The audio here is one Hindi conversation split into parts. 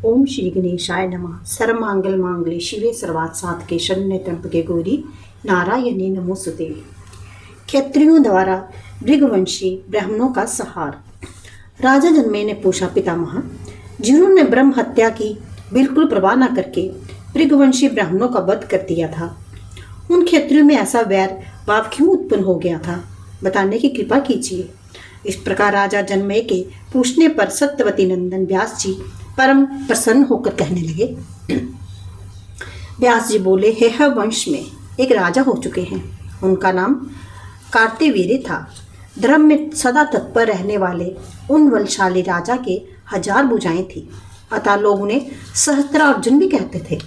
ओम श्री गणेशाय नमः। सर्वमंगल मांगल्ये शिवे सर्वार्थ साधके शरण्ये त्र्यंबके गौरी नारायणी नमोस्तुते। क्षत्रियों द्वारा भृगुवंशी ब्राह्मणों का संहार। राजा जनमेजय ने पूछा, पितामह, जिन्होंने ब्रह्म हत्या की बिल्कुल परवाह न करके भृगुवंशी ब्राह्मणों का वध कर दिया था, उन क्षत्रियों में ऐसा वैर भाव क्यों उत्पन्न हो गया था, बताने की कृपा कीजिए। इस प्रकार राजा जनमेजय के पूछने पर सत्यवती नंदन व्यास जी परम प्रसन्न होकर कहने लगे। व्यास जी बोले, हेह वंश में एक राजा हो चुके हैं। उनका नाम कार्तिवीर्य था। धर्म में सदा तत्पर रहने वाले उन बलशाली राजा के 1000 भुजाएं थी, अतः लोग उन्हें सहस्त्रार्जुन भी कहते थे।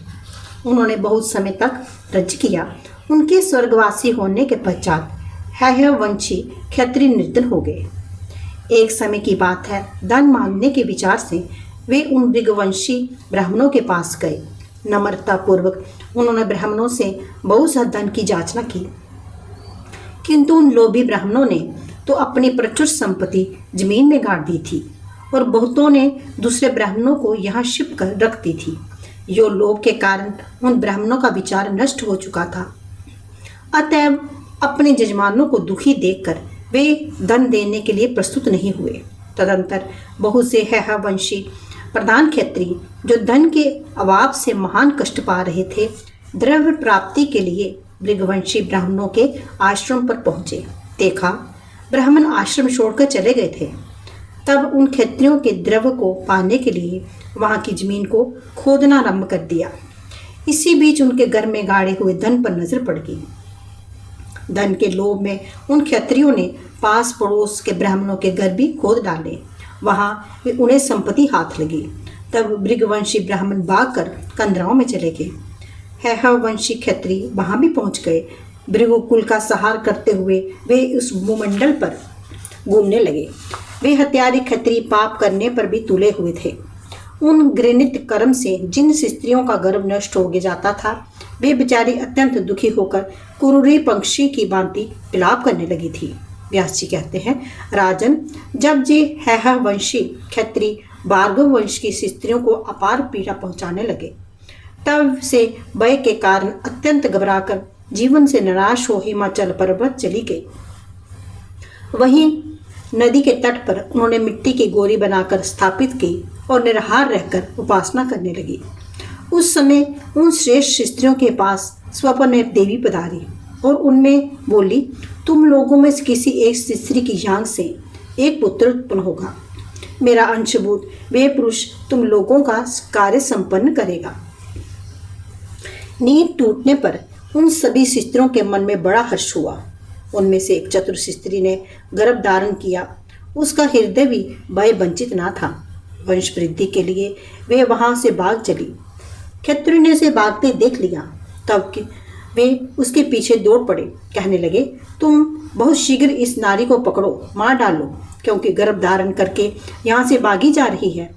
उन्होंने बहुत समय तक राज्य किया। उनके स्वर्गवासी होने के पश्चात हेह वंशी क्षत्रिय निर्धन हो गए। एक समय की बात है, धन मांगने के विचार से वे उन भृगुवंशी ब्राह्मणों के पास गए। नम्रता पूर्वक उन्होंने ब्राह्मणों से बहुत सा धन की याचना की, किंतु उन लोभी ब्राह्मणों ने तो अपनी प्रचुर संपत्ति जमीन में गाड़ दी थी और बहुतों ने दूसरे ब्राह्मणों को यहाँ छिप कर रख दी थी। यो लोभ के कारण उन ब्राह्मणों का विचार नष्ट हो चुका था। अतएव अपने जजमानों को दुखी देखकर वे धन देने के लिए प्रस्तुत नहीं हुए। तदंतर बहुत से हेह वंशी प्रधान क्षत्रिय जो धन के अभाव से महान कष्ट पा रहे थे, द्रव्य प्राप्ति के लिए भृगुवंशी ब्राह्मणों के आश्रम पर पहुंचे। देखा, ब्राह्मण आश्रम छोड़कर चले गए थे। तब उन क्षत्रियों के द्रव्य को पाने के लिए वहां की जमीन को खोदना आरंभ कर दिया। इसी बीच उनके घर में गाड़े हुए धन पर नजर पड़ गई। धन के लोभ में उन क्षत्रियों ने पास पड़ोस के ब्राह्मणों के घर भी खोद डाले। वहां वे उन्हें संपत्ति हाथ लगी। तब भृगुवंशी ब्राह्मण भागकर कंदराओं में चले गए। हेह वंशी क्षत्रिय वहां भी पहुंच गए। भृगुकुल का संहार करते हुए वे उस भूमंडल पर घूमने लगे। वे हत्यारे क्षत्रिय पाप करने पर भी तुले हुए थे। उन घृणित कर्म से जिन स्त्रियों का गर्भ नष्ट हो जाता था, वे बेचारी अत्यंत दुखी होकर कुरूरी पंक्षी की भांति विलाप करने लगी थी। व्यास जी कहते हैं, राजन, जब जे हेह वंशी क्षत्रिय भार्गव वंश की स्त्रियों को अपार पीड़ा पहुंचाने लगे, तब से भय के कारण अत्यंत घबराकर जीवन से निराश हो हिमाचल पर्वत चली गई। वहीं नदी के तट पर उन्होंने मिट्टी की गोरी बनाकर स्थापित की और निराहार रहकर उपासना करने लगी। उस समय उन श्रेष्ठ स्त्रियों के पास स्वप्न में देवी पधारी और उनमें बोली, तुम लोगों में से किसी एक स्त्री की जांघ से एक पुत्र उत्पन्न होगा। मेरा अंशभूत वे पुरुष तुम लोगों का कार्य संपन्न करेगा। नींद टूटने पर उन सभी स्त्रियों के मन में बड़ा हर्ष हुआ। उनमें से एक चतुर स्त्री ने गर्भ धारण किया। उसका हृदय भी भय वंचित ना था। वंश वृद्धि के लिए वे वहां से भाग चली। क्षत्रिय ने उसे भागते देख लिया। तब वे उसके पीछे दौड़ पड़े। कहने लगे, तुम बहुत शीघ्र इस नारी को पकड़ो, मार डालो, क्योंकि गर्भ धारण करके यहाँ से भागी जा रही है।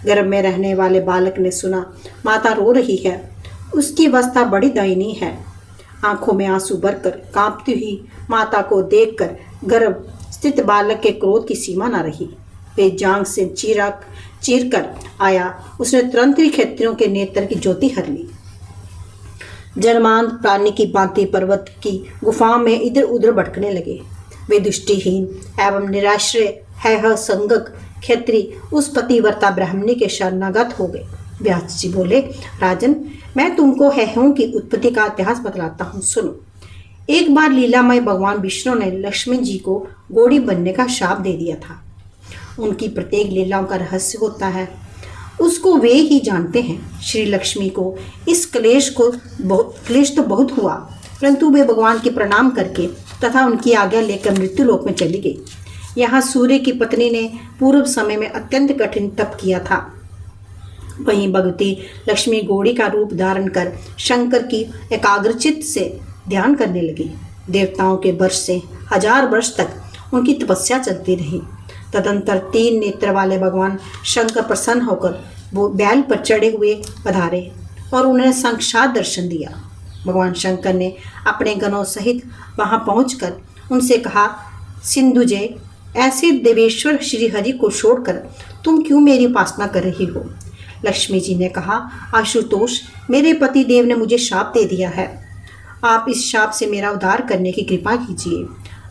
गर्भ में रहने वाले बालक ने सुना माता रो रही है। उसकी अवस्था बड़ी दयनीय है। आंखों में आंसू भरकर कांपती हुई माता को देखकर गर्भ स्थित बालक के क्रोध की सीमा न रही। वे जांघ से चीर कर आया। उसने तुरंत ही क्षत्रियों के नेत्र की ज्योति हर ली। जन्मांध प्राणी की भांति पर्वत की गुफाओं में इधर उधर भटकने लगे। वे दृष्टिहीन एवं निराश्रय हेह संगक क्षत्रिय उस पतिव्रता ब्राह्मणी के शरणागत हो गए। व्यास जी बोले, राजन, मैं तुमको हेहों की उत्पत्ति का इतिहास बतलाता हूँ, सुनो। एक बार लीलामय भगवान विष्णु ने लक्ष्मी जी को घोड़ी बनने का शाप दे दिया था। उनकी प्रत्येक लीलाओं का रहस्य होता है, उसको वे ही जानते हैं। श्री लक्ष्मी को इस क्लेश तो बहुत हुआ, परंतु वे भगवान के प्रणाम करके तथा उनकी आज्ञा लेकर मृत्यु लोक में चली गई। यहाँ सूर्य की पत्नी ने पूर्व समय में अत्यंत कठिन तप किया था। वहीं भगवती लक्ष्मी घोड़ी का रूप धारण कर शंकर की एकाग्रचित्त से ध्यान करने लगी। देवताओं के वर्ष से 1000 वर्ष तक उनकी तपस्या चलती रही। तदंतर 3 नेत्र वाले भगवान शंकर प्रसन्न होकर वो बैल पर चढ़े हुए पधारे और उन्हें साक्षात दर्शन दिया। भगवान शंकर ने अपने गणों सहित वहां पहुंचकर उनसे कहा, सिंधुजय, ऐसे देवेश्वर श्री हरि को छोड़कर तुम क्यों मेरी उपासना कर रही हो? लक्ष्मी जी ने कहा, आशुतोष, मेरे पति देव ने मुझे शाप दे दिया है। आप इस शाप से मेरा उद्धार करने की कृपा कीजिए।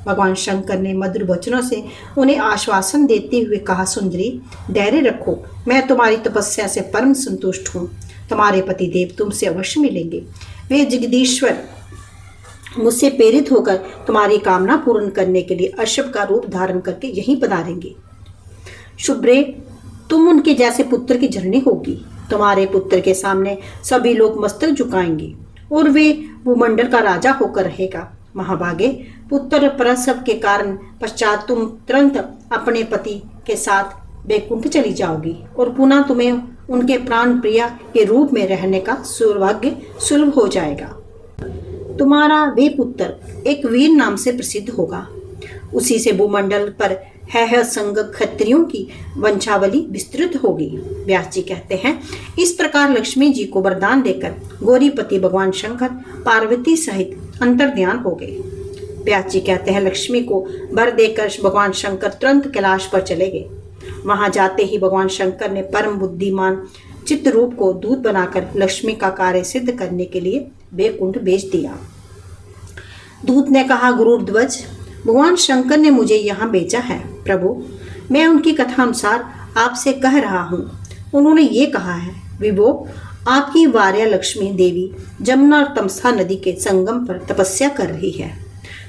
भगवान शंकर ने मधुर वचनों से उन्हें आश्वासन देते हुए कहा, सुंदरी, धैर्य रखो, मैं तुम्हारी तपस्या से परम संतुष्ट हूँ। तुम्हारे पति देव तुमसे अवश्य मिलेंगे। वे जगदीश्वर मुझसे प्रेरित होकर तुम्हारी कामना पूर्ण करने के लिए अश्व का रूप धारण करके यहीं पधारेंगे। शुभ्रे, तुम उनके जैसे पुत्र की जननी होगी। तुम्हारे पुत्र के सामने सभी लोग मस्तक झुकाएंगे और वे भूमंडल का राजा होकर रहेगा। महाभागे, पुत्र प्रसव के कारण पश्चात तुम तुरंत अपने पति के साथ बैकुंठ चली जाओगी और पुनः तुम्हें उनके प्राण प्रिया के रूप में रहने का सौभाग्य सुलभ हो जाएगा। तुम्हारा वे पुत्र एक वीर नाम से प्रसिद्ध होगा। उसी से भूमंडल पर है संग क्षत्रियों की वंशावली विस्तृत होगी। व्यास जी कहते हैं, इस प्रकार लक्ष्मी जी को वरदान देकर गौरीपति भगवान शंकर पार्वती सहित अंतर्ध्यान हो गए। व्यास जी कहते हैं, लक्ष्मी को वर देकर भगवान शंकर तुरंत कैलाश पर चले गए। वहां जाते ही भगवान शंकर ने परम बुद्धिमान चित्ररूप को दूत बनाकर लक्ष्मी का कार्य सिद्ध करने के लिए बैकुंठ भेज दिया। दूत ने कहा, गुरुध्वज, भगवान शंकर ने मुझे यहाँ भेजा है। प्रभु, मैं उनकी कथा अनुसार आपसे कह रहा हूँ। उन्होंने ये कहा है, विभो, आपकी वार्या लक्ष्मी देवी जमुना और तमसा नदी के संगम पर तपस्या कर रही है।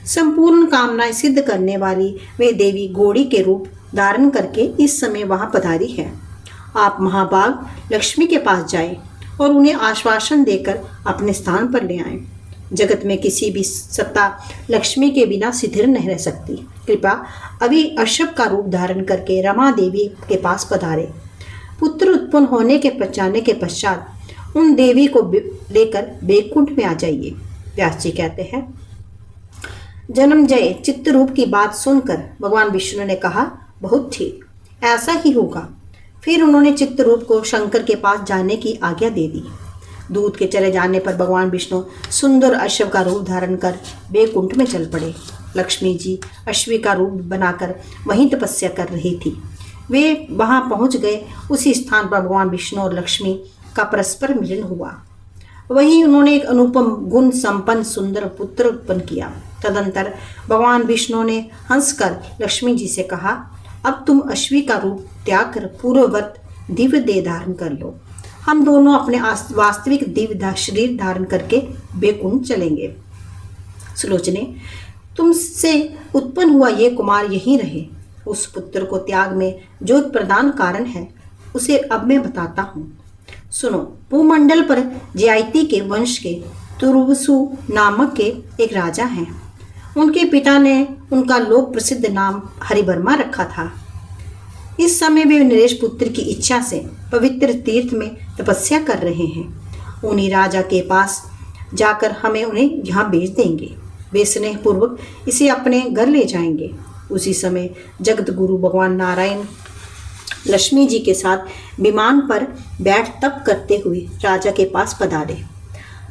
संपूर्ण कामनाएं सिद्ध करने वाली वे देवी घोड़ी के रूप धारण करके इस समय वहां पधारी है। आप महाभाग लक्ष्मी के पास जाएं और उन्हें आश्वासन देकर अपने स्थान पर ले आएं। जगत में किसी भी सत्ता लक्ष्मी के बिना शिथिर नहीं रह सकती। कृपा अभी अश्व का रूप धारण करके रमा देवी के पास पधारे। पुत्र उत्पन्न होने के जाने के पश्चात उन देवी को लेकर बैकुंठ में आ जाइए। व्यास जी कहते हैं, जन्मजय चित्तरूप की बात सुनकर भगवान विष्णु ने कहा, बहुत ठीक, ऐसा ही होगा। फिर उन्होंने चित्तरूप को शंकर के पास जाने की आज्ञा दे दी। दूत के चले जाने पर भगवान विष्णु सुंदर अश्व का रूप धारण कर बैकुंठ में चल पड़े। लक्ष्मी जी अश्वी का रूप बनाकर वहीं तपस्या कर रही थी। वे वहां पहुंच गए। उसी स्थान पर भगवान विष्णु और लक्ष्मी का परस्पर मिलन हुआ। वहीं उन्होंने एक अनुपम गुण संपन्न सुंदर पुत्र उत्पन्न किया। तदंतर भगवान विष्णु ने हंसकर लक्ष्मी जी से कहा, अब तुम अश्वी का रूप त्याग कर पूर्ववत दिव्य देह धारण कर लो। हम दोनों अपने वास्तविक दिव्य शरीर धारण करके बैकुंठ चलेंगे। सुलोचने, तुमसे उत्पन्न हुआ ये कुमार यहीं रहे। उस पुत्र को त्याग में जो प्रधान कारण है उसे अब मैं बताता हूँ। सुनो, भूमंडल पर जयाति के वंश के तुर्वसु नामक के एक राजा हैं। उनके पिता ने उनका लोक प्रसिद्ध नाम हरिवर्मा रखा था। इस समय वे नरेश पुत्र की इच्छा से पवित्र तीर्थ में तपस्या कर रहे हैं। उन्हीं राजा के पास जाकर हमें उन्हें यहाँ भेज देंगे। वे स्नेह पूर्वक इसे अपने घर ले जाएंगे। उसी समय जगत गुरु भगवान नारायण लक्ष्मी जी के साथ विमान पर बैठ तप करते हुए राजा के पास पधारे।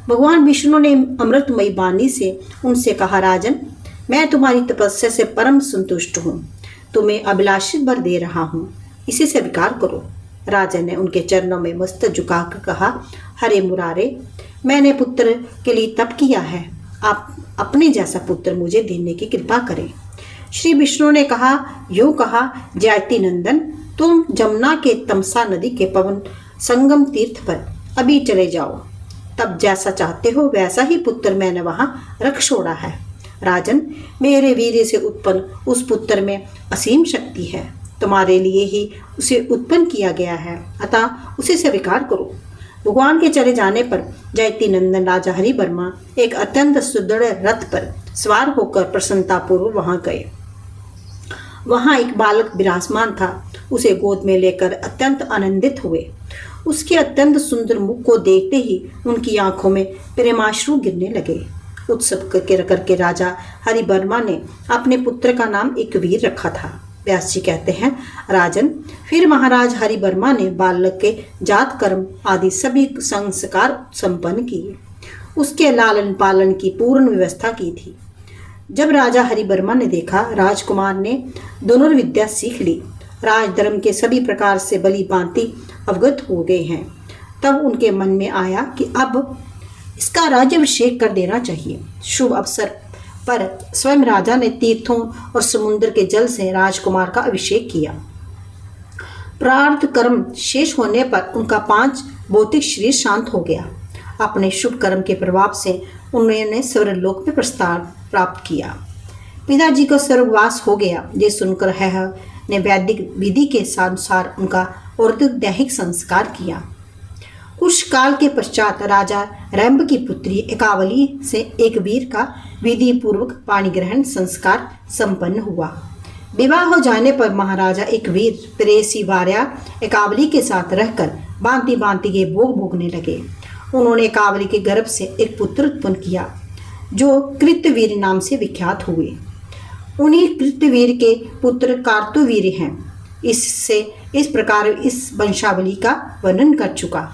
भगवान विष्णु ने अमृतमयी वाणी से उनसे कहा, राजन, मैं तुम्हारी तपस्या से परम संतुष्ट हूँ। तुम्हें अभिलाषित वर दे रहा हूँ, इसे स्वीकार करो। राजा ने उनके चरणों में मस्तक झुकाकर कहा, हरे मुरारे, मैंने पुत्र के लिए तप किया है। आप अपने जैसा पुत्र मुझे देने की कृपा करें। श्री विष्णु ने कहा, यूँ कहा, जयति नंदन, तुम जमुना के तमसा नदी के पवन संगम तीर्थ पर अभी चले जाओ। तब जैसा चाहते हो वैसा ही पुत्र मैंने वहां रख छोड़ा है। राजन, मेरे वीर्य से उत्पन्न उस पुत्र में असीम शक्ति है। तुम्हारे लिए ही उसे उत्पन्न किया गया है, अतः उसे स्वीकार करो। भगवान के चले जाने पर जयति नंदन राजा हरिवर्मा एक अत्यंत सुदृढ़ रथ पर सवार होकर प्रसन्नतापूर्वक वहां गए। वहां एक बालक विराजमान था। उसे गोद में लेकर अत्यंत आनंदित हुए। उसके अत्यंत सुंदर मुख को देखते ही उनकी आंखों में प्रेमाश्रु गिरने लगे। उत्सव करके राजा हरिवर्मा ने अपने पुत्र का नाम एकवीर रखा था। व्यास जी कहते हैं, राजन, फिर महाराज हरिवर्मा ने बालक के जात कर्म आदि सभी संस्कार संपन्न किए। उसके लालन पालन की पूर्ण व्यवस्था की थी। जब राजा हरिवर्मा ने देखा राजकुमार ने धनुर्विद्या सीख ली, राजधर्म के सभी प्रकार से भली भांति अवगत हो गए हैं। तब उनके मन में आया कि अब इसका राज्याभिषेक कर देना चाहिए। शुभ अवसर पर स्वयं राजा ने तीर्थों और समुद्र के जल से राजकुमार का अभिषेक किया। प्रारब्ध कर्म शेष होने पर उनका 5 भौतिक शरीर शांत हो गया। अपने शुभ कर्म के प्रभाव से उन्होंने स्वर्गलोक में प्रस्ताव प्राप्त किया। पिताजी को स्वर्गवास हो गया। ये सुनकर हेह ने वैदिक विधि के अनुसार उनका औद्योगिक संस्कार किया। कुछ काल के पश्चात राजा रंभ की पुत्री एकावली से एक वीर का विधि पूर्वक पाणी ग्रहण संस्कार संपन्न हुआ। विवाह हो जाने पर महाराजा एक वीर प्रेयसी भार्या एकावली के साथ रहकर भांति भांति के भोग भोगने लगे। उन्होंने एकावली के गर्भ से एक पुत्र उत्पन्न किया जो कृतवीर नाम से विख्यात हुए। उन्हीं कृतवीर के पुत्र कार्तवीर हैं। इससे इस प्रकार इस वंशावली का वर्णन कर चुका।